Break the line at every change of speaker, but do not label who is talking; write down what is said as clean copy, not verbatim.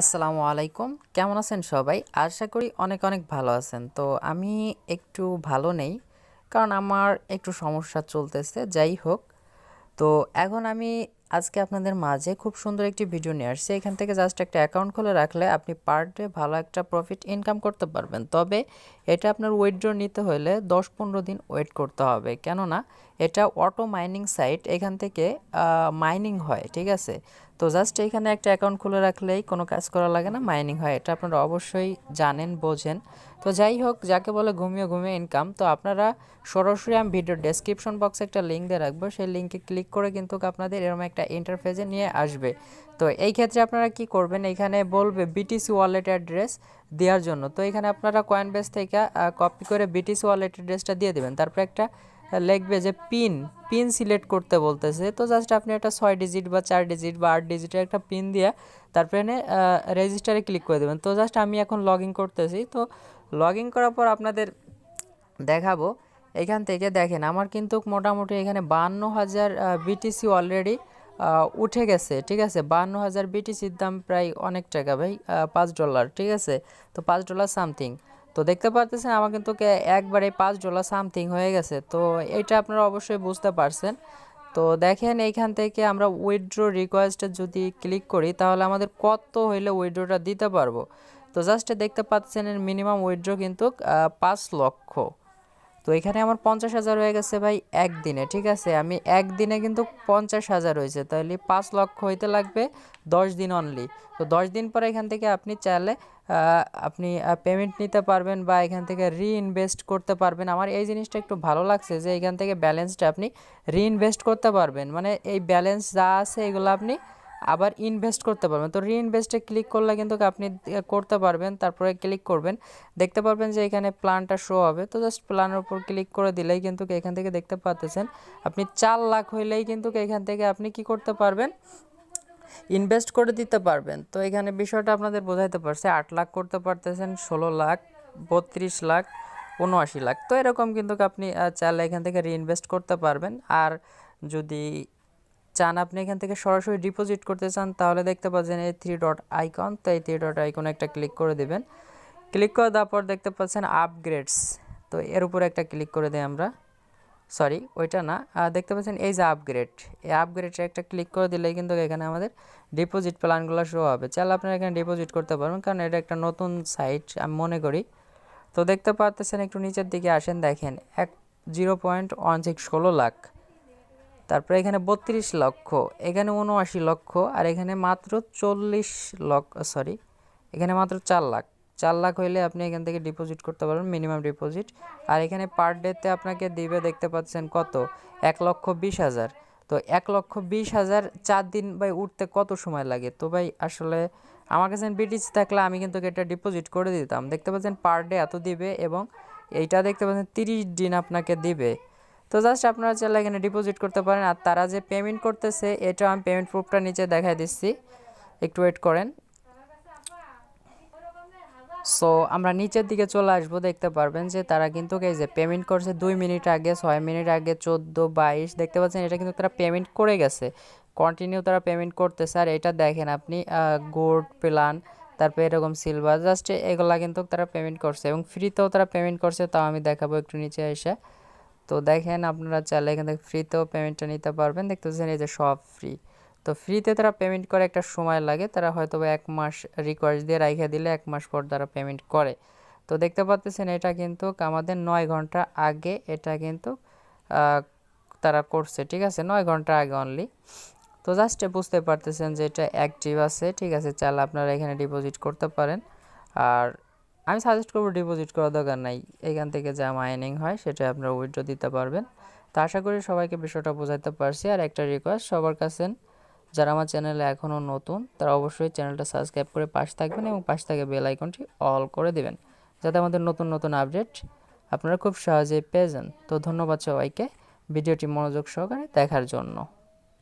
আসসালামু আলাইকুম, কেমন আছেন সবাই? আশা করি অনেক অনেক ভালো আছেন। তো আমি একটু ভালো নেই, কারণ আমার একটু সমস্যা চলতেছে। যাই হোক, তো এখন আমি আজকে আপনাদের মাঝে খুব সুন্দর একটি ভিডিও নিয়ে আসছি। এখান থেকে জাস্ট একটা অ্যাকাউন্ট খুলে রাখলে আপনি পার ডে ভালো একটা প্রফিট ইনকাম করতে পারবেন। তবে এটা আপনার উইথড্র নিতে হলে 10-15 দিন ওয়েট করতে হবে, কেননা এটা অটো মাইনিং সাইট, এখান থেকে মাইনিং হয়, ঠিক আছে? তো জাস্ট এখানে একটা অ্যাকাউন্ট খুলে রাখলেই কোনো কাজ করা লাগে না, মাইনিং হয়, এটা আপনারা অবশ্যই জানেন, বোঝেন। তো যাই হোক, যাকে বলে ঘুমিয়ে ঘুমিয়ে ইনকাম, তো আপনারা সরাসরি আমি ভিডিওর ডেসক্রিপশন বক্সে একটা লিঙ্ক দিয়ে রাখবো, সেই লিঙ্কে ক্লিক করে কিন্তু আপনাদের এরকম একটা ইন্টারফেসে নিয়ে আসবে। তো এই ক্ষেত্রে আপনারা কি করবেন, এখানে বলবে বিটিসি ওয়ালেট অ্যাড্রেস দেওয়ার জন্য। তো এখানে আপনারা কয়েনবেস থেকে কপি করে বিটিসি ওয়ালেট অ্যাড্রেসটা দিয়ে দেবেন। তারপর একটা লিখবে যে পিন পিন সিলেক্ট করতে বলতেছে। তো জাস্ট আপনি একটা 6 ডিজিট বা 4 ডিজিট বা 8 ডিজিটের একটা পিন দিয়ে তারপরে এনে রেজিস্টারে ক্লিক করে দেবেন। তো জাস্ট আমি এখন লগ ইন করতেছি। তো লগ ইন করার পর আপনাদের দেখাবো, এখান থেকে দেখেন আমার কিন্তু মোটামুটি এখানে 52,000 বিটিসি অলরেডি উঠে গেছে, ঠিক আছে? 52,000 বিটিসির দাম প্রায় অনেক টাকা ভাই, $5, ঠিক আছে? তো $5 সামথিং। তো দেখতে পারতেছেন আমার কিন্তু একবারে $5 সামথিং হয়ে গেছে। তো এটা আপনারা অবশ্যই বুঝতে পারছেন। তো দেখেন এইখান থেকে আমরা উইথড্র রিকোয়েস্টে যদি ক্লিক করি তাহলে আমাদের কত হইলে উইথড্রটা দিতে পারবো। তো জাস্ট দেখতে পাচ্ছেন এর মিনিমাম উইথড্র কিন্তু 5 লক্ষ। তো এখানে আমার 50,000 হয়ে গেছে ভাই একদিনে, ঠিক আছে? আমি একদিনে কিন্তু 50,000 হয়েছে, তাহলে 5 লক্ষ হইতে লাগবে 10 দিন অনলি। তো 10 দিন পরে এখান থেকে আপনি চাইলে আপনি পেমেন্ট নিতে পারবেন বা এখান থেকে রিইনভেস্ট করতে পারবেন। আমার এই জিনিসটা একটু ভালো লাগছে যে এখান থেকে ব্যালেন্সটা আপনি রিইনভেস্ট করতে পারবেন, মানে এই ব্যালেন্স যা আছে এগুলো আপনি আবার ইনভেস্ট করতে পারবেন। তো রিইনভেস্টে ক্লিক করলে কিন্তু আপনি করতে পারবেন। তারপরে ক্লিক করবেন, দেখতে পারবেন যে এখানে প্ল্যানটা শো হবে। তো জাস্ট প্ল্যানের উপর ক্লিক করে দিলেই কিন্তু এখান থেকে দেখতে পাচ্ছেন আপনি 4 লাখ হইলেই কিন্তু এখান থেকে আপনি কি করতে পারবেন, ইনভেস্ট করে দিতে পারবেন। তো এখানে বিষয়টা আপনাদের বোঝাইতে পারছে। 8 লাখ করতে পারতেছেন, 16 লাখ, 32 লাখ, 79 লাখ। তো এরকম কিন্তু আপনি চাইলে এখান থেকে রিইনভেস্ট করতে পারবেন। আর যদি চান আপনি এখান থেকে সরাসরি ডিপোজিট করতে চান তাহলে দেখতে পাচ্ছেন এই 3 ডট আইকন। তো এই 3 ডট আইকনে একটা ক্লিক করে দেবেন। ক্লিক করে দেওয়ার পর দেখতে পাচ্ছেন আপগ্রেডস। তো এর উপরে একটা ক্লিক করে দিই আমরা, সরি ওইটা না, দেখতে পাচ্ছেন এই যে আপগ্রেড, এই আপগ্রেডে একটা ক্লিক করে দিলেই কিন্তু এখানে আমাদের ডিপোজিট প্ল্যানগুলো শো হবে। চাইলে আপনারা এখানে ডিপোজিট করতে পারবেন, কারণ এটা একটা নতুন সাইট আমি মনে করি। তো দেখতে পাচ্ছেন একটু নিচের দিকে আসেন, দেখেন 0.16 লাখ, তারপরে এখানে 32 লক্ষ, এখানে 79 লক্ষ, আর এখানে মাত্র 40 লক্ষ, সরি এখানে মাত্র 4 লাখ। 4 লাখ হইলে আপনি এখান থেকে ডিপোজিট করতে পারবেন, মিনিমাম ডিপোজিট। আর এখানে পার ডেতে আপনাকে দিবে দেখতে পাচ্ছেন কত, 1,20,000। তো 1,20,000 4 দিন ভাই উঠতে কত সময় লাগে? তো ভাই আসলে আমার কাছে বিটিসি থাকলে আমি কিন্তু এটা ডিপোজিট করে দিতাম। দেখতে পাচ্ছেন পার ডে এত দিবে, এবং এইটা দেখতে পাচ্ছেন 30 দিন আপনাকে দিবে। তো জাস্ট আপনারা চাইলে এখানে ডিপোজিট করতে পারেন। আর তারা যে পেমেন্ট করতেছে এটা আমি পেমেন্ট প্রুফটা নিচে দেখাই দিচ্ছি, একটু ওয়েট করেন। সো আমরা নিচের দিকে চলে আসবো, দেখতে পারবেন যে তারা কিন্তু এই যে পেমেন্ট করছে 2 মিনিট আগে, 6 মিনিট আগে, 14, 22, দেখতে পাচ্ছেন এটা কিন্তু তারা পেমেন্ট করে গেছে। কন্টিনিউ তারা পেমেন্ট করতেছে। আর এটা দেখেন আপনি গোল্ড প্ল্যান, তারপরে এরকম সিলভার, জাস্ট এগুলা কিন্তু তারা পেমেন্ট করছে, এবং ফ্রিতেও তারা পেমেন্ট করছে। তাও আমি দেখাবো একটু নিচে এসে। তো দেখেন আপনারা চাইলে এখান থেকে ফ্রিতেও পেমেন্টটা নিতে পারবেন, দেখতে পাচ্ছেন এই যে সব ফ্রি। তো ফ্রিতে তারা পেমেন্ট করে একটা সময় লাগে, তারা হয়তো 1 মাস রিকোয়েস্ট দিয়ে রাইখে দিলে 1 মাস পর তারা পেমেন্ট করে। তো দেখতে পাচ্ছেন এটা কিন্তু আমাদের 9 ঘন্টা আগে এটা কিন্তু আহ, তারা করছে, ঠিক আছে? 9 ঘন্টা আগে অনলি। তো জাস্ট বুঝতে পারতেছেন যে এটা অ্যাক্টিভ আছে, ঠিক আছে? চাইলে আপনারা এখানে ডিপোজিট করতে পারেন। আর আমি সাজেস্ট করবো ডিপোজিট করার দরকার নাই, এখান থেকে যা মাইনিং হয় সেটা আপনারা উইথড্র দিতে পারবেন। তো আশা করি সবাইকে বিষয়টা বোঝাতে পারছি। আর একটা রিকোয়েস্ট সবার কাছে, যারা আমার চ্যানেলে এখনও নতুন তারা অবশ্যই চ্যানেলটা সাবস্ক্রাইব করে পাশে থাকবেন, এবং পাশে থেকে বেল আইকনটি অল করে দেবেন, যাতে আমাদের নতুন নতুন আপডেট আপনারা খুব সহজেই পেয়ে যান। তো ধন্যবাদ সবাইকে ভিডিওটি মনোযোগ সহকারে দেখার জন্য।